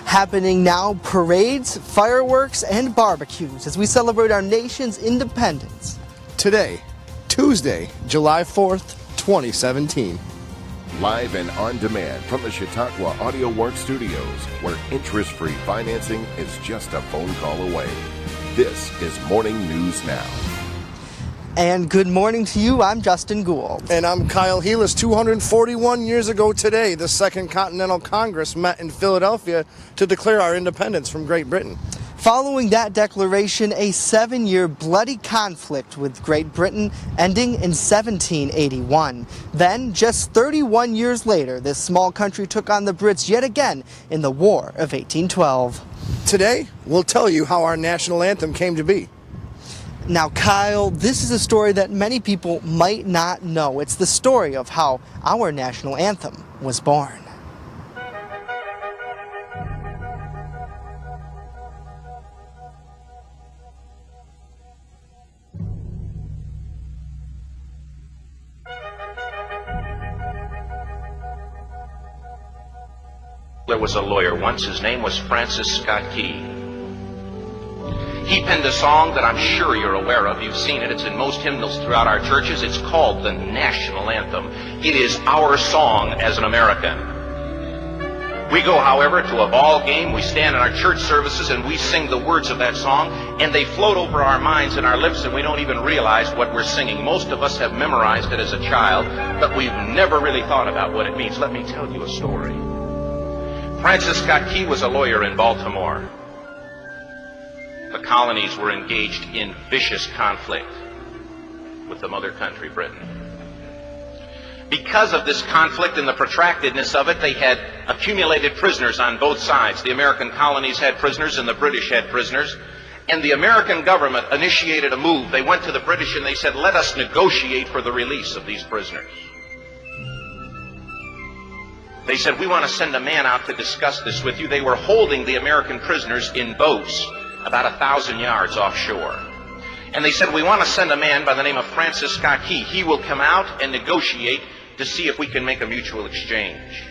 Happening now, parades, fireworks, and barbecues as we celebrate our nation's independence. Today, Tuesday, July 4th, 2017. Live and on demand from the Chautauqua Audio Works Studios, where interest-free financing is just a phone call away. This is Morning News Now. And good morning to you. I'm Justin Gould. And I'm Kyle Heelis. 241 years ago today, the Second Continental Congress met in Philadelphia to declare our independence from Great Britain. Following that declaration, a 7-year bloody conflict with Great Britain ending in 1781. Then, just 31 years later, this small country took on the Brits yet again in the War of 1812. Today, we'll tell you how our national anthem came to be. Now, Kyle, this is a story that many people might not know. It's the story of how our national anthem was born. There was a lawyer once. His name was Francis Scott Key. He penned a song that I'm sure you're aware of. You've seen it. It's in most hymnals throughout our churches. It's called the National Anthem. It is our song as an American. We go, however, to a ball game. We stand in our church services and we sing the words of that song, and they float over our minds and our lips, and we don't even realize what we're singing. Most of us have memorized it as a child, but we've never really thought about what it means. Let me tell you a story. Francis Scott Key was a lawyer in Baltimore. The colonies were engaged in vicious conflict with the mother country, Britain. Because of this conflict and the protractedness of it, they had accumulated prisoners on both sides. The American colonies had prisoners and the British had prisoners. And the American government initiated a move. They went to the British and they said, let us negotiate for the release of these prisoners. They said, we want to send a man out to discuss this with you. They were holding the American prisoners in boats about 1,000 yards offshore. And they said, we want to send a man by the name of Francis Scott Key. He will come out and negotiate to see if we can make a mutual exchange.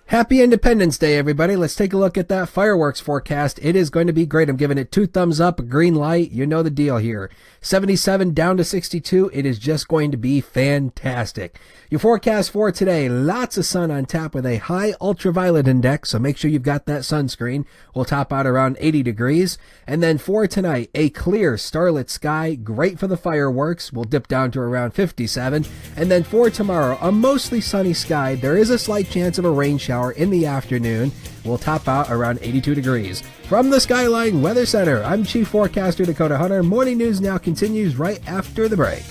Happy Independence Day, everybody. Let's take a look at that fireworks forecast. It is going to be great. I'm giving it 2 thumbs up, a green light. You know the deal here. 77 down to 62. It is just going to be fantastic. Your forecast for today, lots of sun on tap with a high ultraviolet index, so make sure you've got that sunscreen. We'll top out around 80 degrees. And then for tonight, a clear starlit sky, great for the fireworks. We'll dip down to around 57. And then for tomorrow, a mostly sunny sky. There is a slight chance of a rain shower in the afternoon. We'll top out around 82 degrees. From the Skyline Weather Center, I'm Chief Forecaster Dakota Hunter. Morning News Now continues right after the break.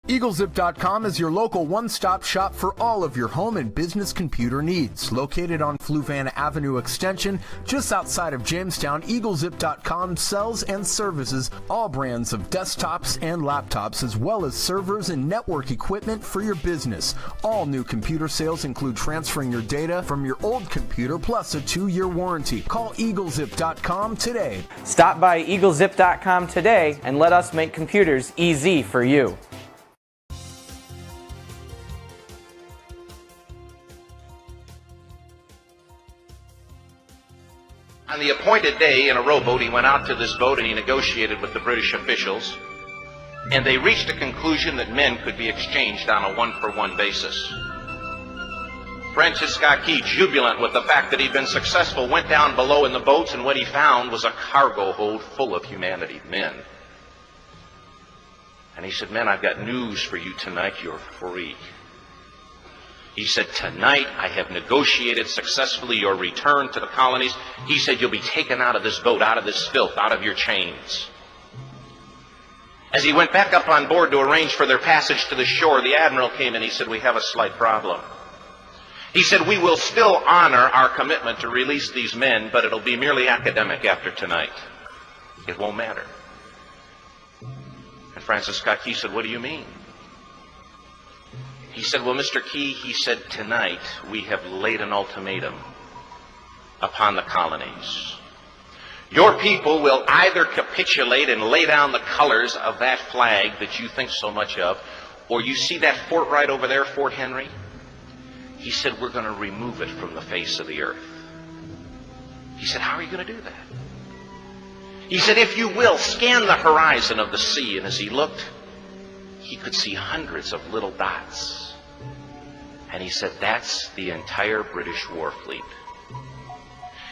EagleZip.com is your local one-stop shop for all of your home and business computer needs. Located on Fluvan Avenue Extension, just outside of Jamestown, EagleZip.com sells and services all brands of desktops and laptops, as well as servers and network equipment for your business. All new computer sales include transferring your data from your old computer, plus a 2-year warranty. Call EagleZip.com today. Stop by EagleZip.com today and let us make computers easy for you. On the appointed day, in a rowboat, he went out to this boat and he negotiated with the British officials. And they reached a conclusion that men could be exchanged on a one-for-one basis. Francis Scott Key, jubilant with the fact that he'd been successful, went down below in the boats, and what he found was a cargo hold full of humanity, men. And he said, men, I've got news for you tonight. You're free. He said, tonight I have negotiated successfully your return to the colonies. He said, you'll be taken out of this boat, out of this filth, out of your chains. As he went back up on board to arrange for their passage to the shore, the admiral came in. He said, we have a slight problem. He said, we will still honor our commitment to release these men, but it'll be merely academic after tonight. It won't matter. And Francis Scott Key said, what do you mean? He said, well, Mr. Key, he said, tonight we have laid an ultimatum upon the colonies. Your people will either capitulate and lay down the colors of that flag that you think so much of, or you see that fort right over there, Fort Henry? He said, we're going to remove it from the face of the earth. He said, how are you going to do that? He said, if you will, scan the horizon of the sea. And as he looked, he could see hundreds of little dots. And he said, that's the entire British war fleet.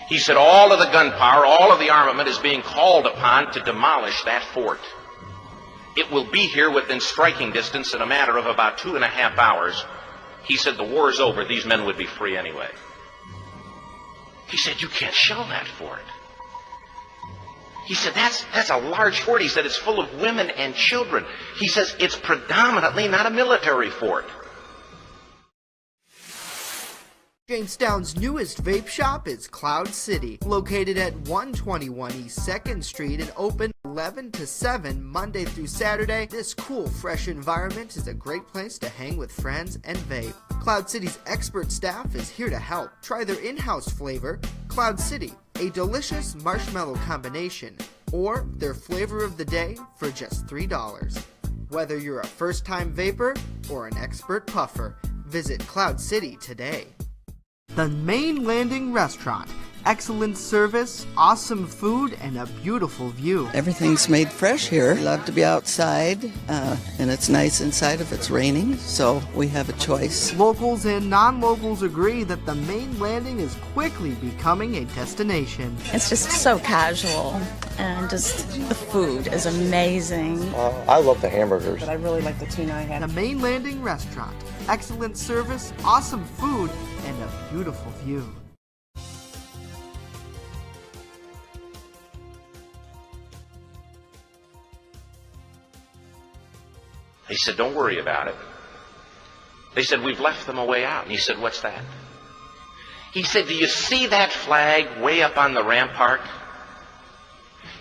He said, all of the gunpowder, all of the armament is being called upon to demolish that fort. It will be here within striking distance in a matter of about 2.5 hours. He said, the war's over. These men would be free anyway. He said, you can't shell that fort. He said, that's a large fort. He said, it's full of women and children. He says, it's predominantly not a military fort. Jamestown's newest vape shop is Cloud City, located at 121 East 2nd Street and open 11 to 7 Monday through Saturday. This cool, fresh environment is a great place to hang with friends and vape. Cloud City's expert staff is here to help. Try their in-house flavor, Cloud City, a delicious marshmallow combination, or their flavor of the day for just $3. Whether you're a first-time vapor or an expert puffer, visit Cloud City today. The Main Landing Restaurant. Excellent service, awesome food, and a beautiful view. Everything's made fresh here. We love to be outside, and it's nice inside if it's raining, so we have a choice. Locals and non-locals agree that the Main Landing is quickly becoming a destination. It's just so casual, and just the food is amazing. I love the hamburgers. But I really like the tuna I had. The Main Landing Restaurant. Excellent service, awesome food, and a beautiful view. He said, don't worry about it. They said, we've left them a way out. And he said, what's that? He said, do you see that flag way up on the rampart?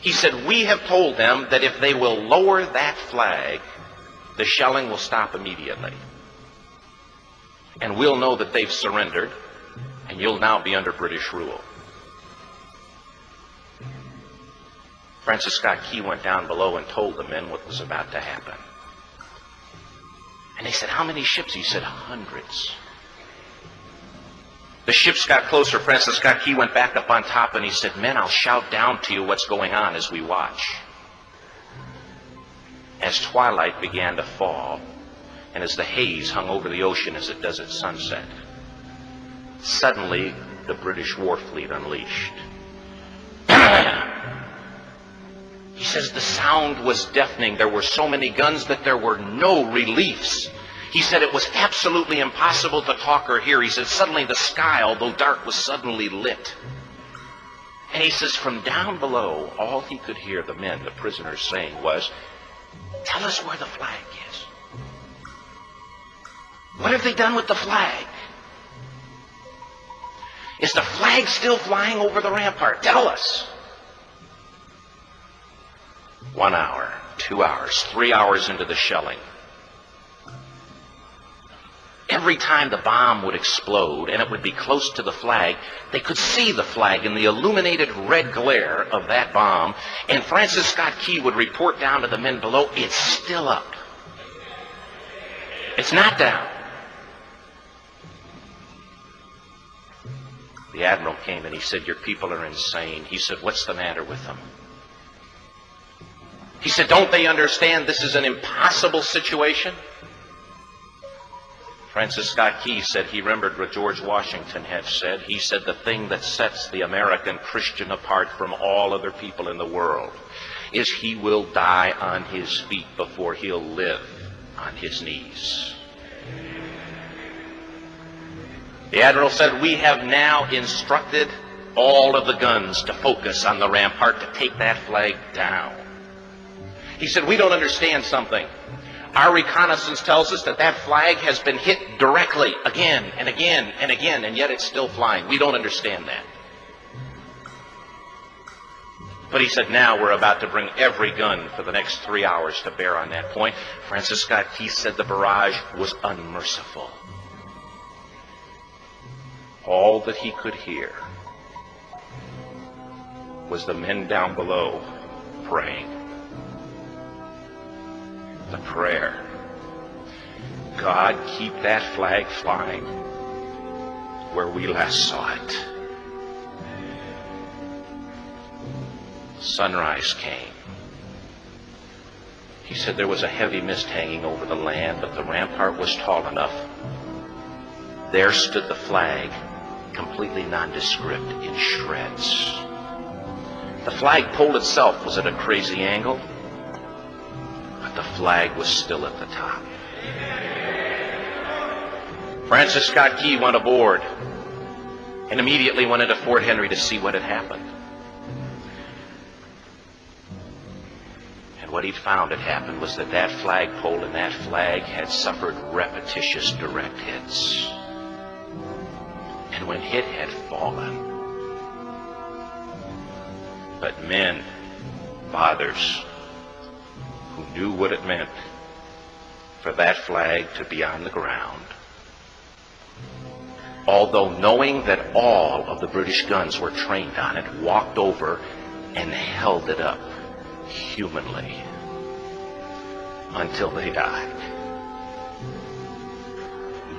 He said, we have told them that if they will lower that flag, the shelling will stop immediately. And we'll know that they've surrendered, and you'll now be under British rule. Francis Scott Key went down below and told the men what was about to happen. And they said, how many ships? He said, hundreds. The ships got closer. Francis Scott Key went back up on top and he said, men, I'll shout down to you what's going on as we watch. As twilight began to fall, and as the haze hung over the ocean as it does at sunset, suddenly the British war fleet unleashed. He says the sound was deafening. There were so many guns that there were no reliefs. He said it was absolutely impossible to talk or hear. He said suddenly the sky, although dark, was suddenly lit. And he says from down below, all he could hear the men, the prisoners, saying was, tell us where the flag is. What have they done with the flag? Is the flag still flying over the rampart? Tell us. 1 hour, 2 hours, 3 hours into the shelling, every time the bomb would explode and it would be close to the flag, they could see the flag in the illuminated red glare of that bomb, and Francis Scott Key would report down to the men below, it's still up. It's not down. The admiral came and he said, your people are insane. He said, what's the matter with them? He said, don't they understand this is an impossible situation? Francis Scott Key said he remembered what George Washington had said. He said the thing that sets the American Christian apart from all other people in the world is he will die on his feet before he'll live on his knees. The admiral said, we have now instructed all of the guns to focus on the rampart to take that flag down. He said, we don't understand something. Our reconnaissance tells us that that flag has been hit directly again and again and again, and yet it's still flying. We don't understand that. But he said, now we're about to bring every gun for the next 3 hours to bear on that point. Francis Scott Key said the barrage was unmerciful. All that he could hear was the men down below praying. The prayer, God, keep that flag flying. where we last saw it. Sunrise came. He said there was a heavy mist hanging over the land, but the rampart was tall enough. There stood the flag, completely nondescript, in shreds. The flagpole itself was at a crazy angle, but the flag was still at the top. Francis Scott Key went aboard and immediately went into Fort Henry to see what had happened. And what he'd found had happened was that that flagpole and that flag had suffered repetitious direct hits. And when it had fallen, but men, fathers, who knew what it meant for that flag to be on the ground, although knowing that all of the British guns were trained on it, walked over and held it up humanly until they died.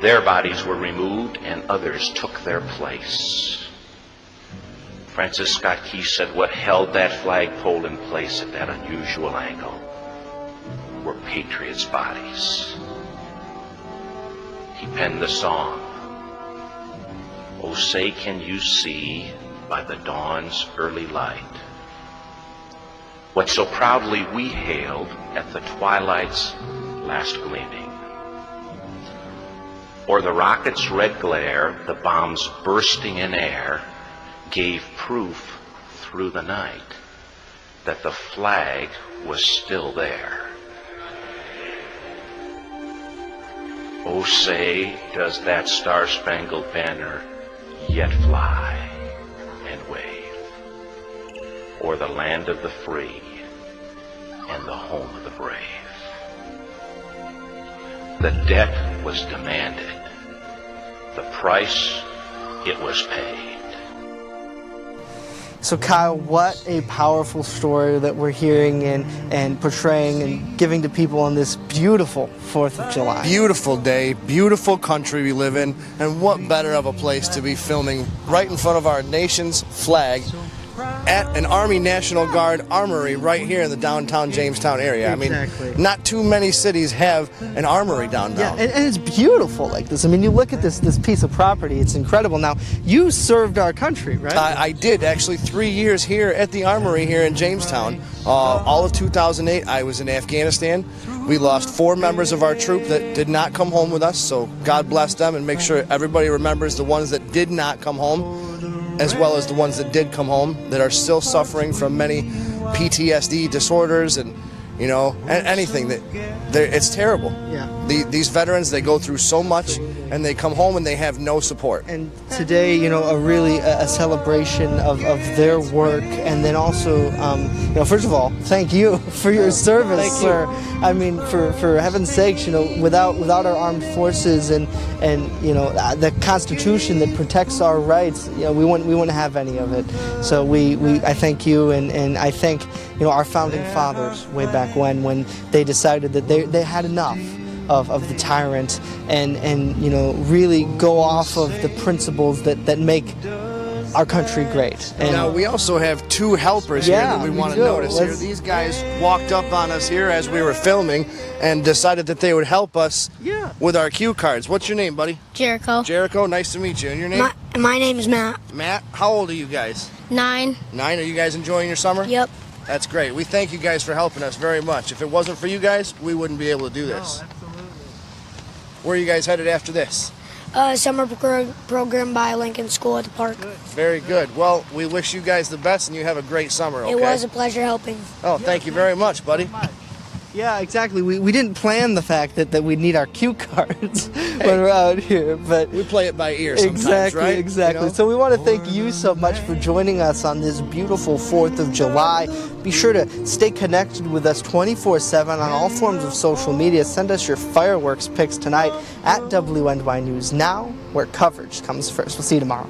Their bodies were removed and others took their place. Francis Scott Key said what held that flagpole in place at that unusual angle were patriots' bodies. He penned the song, "Oh, say can you see by the dawn's early light what so proudly we hailed at the twilight's last gleaming? Or the rocket's red glare, the bombs bursting in air, gave proof through the night that the flag was still there. Oh, say, does that star-spangled banner yet fly and wave o'er the land of the free and the home of the brave?" The debt was demanded. The price, it was paid. So Kyle, what a powerful story that we're hearing and portraying and giving to people on this beautiful 4th of July. Beautiful day, beautiful country we live in, and what better of a place to be filming right in front of our nation's flag at an Army National Guard armory right here in the downtown Jamestown area. Exactly. I mean, not too many cities have an armory downtown. Yeah, and it's beautiful like this. I mean, you look at this piece of property, it's incredible. Now, you served our country, right? I did, actually, 3 years here at the armory here in Jamestown. All of 2008, I was in Afghanistan. We lost 4 members of our troop that did not come home with us, so God bless them, and make sure everybody remembers the ones that did not come home, as well as the ones that did come home that are still suffering from many PTSD disorders and, you know, anything that it's terrible. Yeah. These veterans, they go through so much and they come home and they have no support. And today, you know, a celebration of their work, and then also, you know, first of all, thank you for your service, sir. I mean, for heaven's sakes, you know, without our armed forces and you know the Constitution that protects our rights, you know, we wouldn't have any of it. So I thank you, and I thank, you know, our founding fathers way back when they decided that they had enough of the tyrant and you know, really go off of the principles that make our country great. And now we also have 2 helpers here that we want to notice here. Let's- These guys walked up on us here as we were filming and decided that they would help us with our cue cards. What's your name, buddy? Jericho. Jericho, nice to meet you. And your name? My name is Matt. Matt, how old are you guys? 9. 9, are you guys enjoying your summer? Yep. That's great. We thank you guys for helping us very much. If it wasn't for you guys, we wouldn't be able to do this. Where are you guys headed after this? Summer program by Lincoln School at the park. Very good. Well, we wish you guys the best and you have a great summer, okay? It was a pleasure helping. Oh, thank you very much, buddy. Yeah, exactly. We didn't plan the fact that we need our cue cards when we're out here, but we play it by ear sometimes, right? Exactly. You know? So we want to thank you so much for joining us on this beautiful 4th of July. Be sure to stay connected with us 24/7 on all forms of social media. Send us your fireworks pics tonight at WNY News Now, where coverage comes first. We'll see you tomorrow.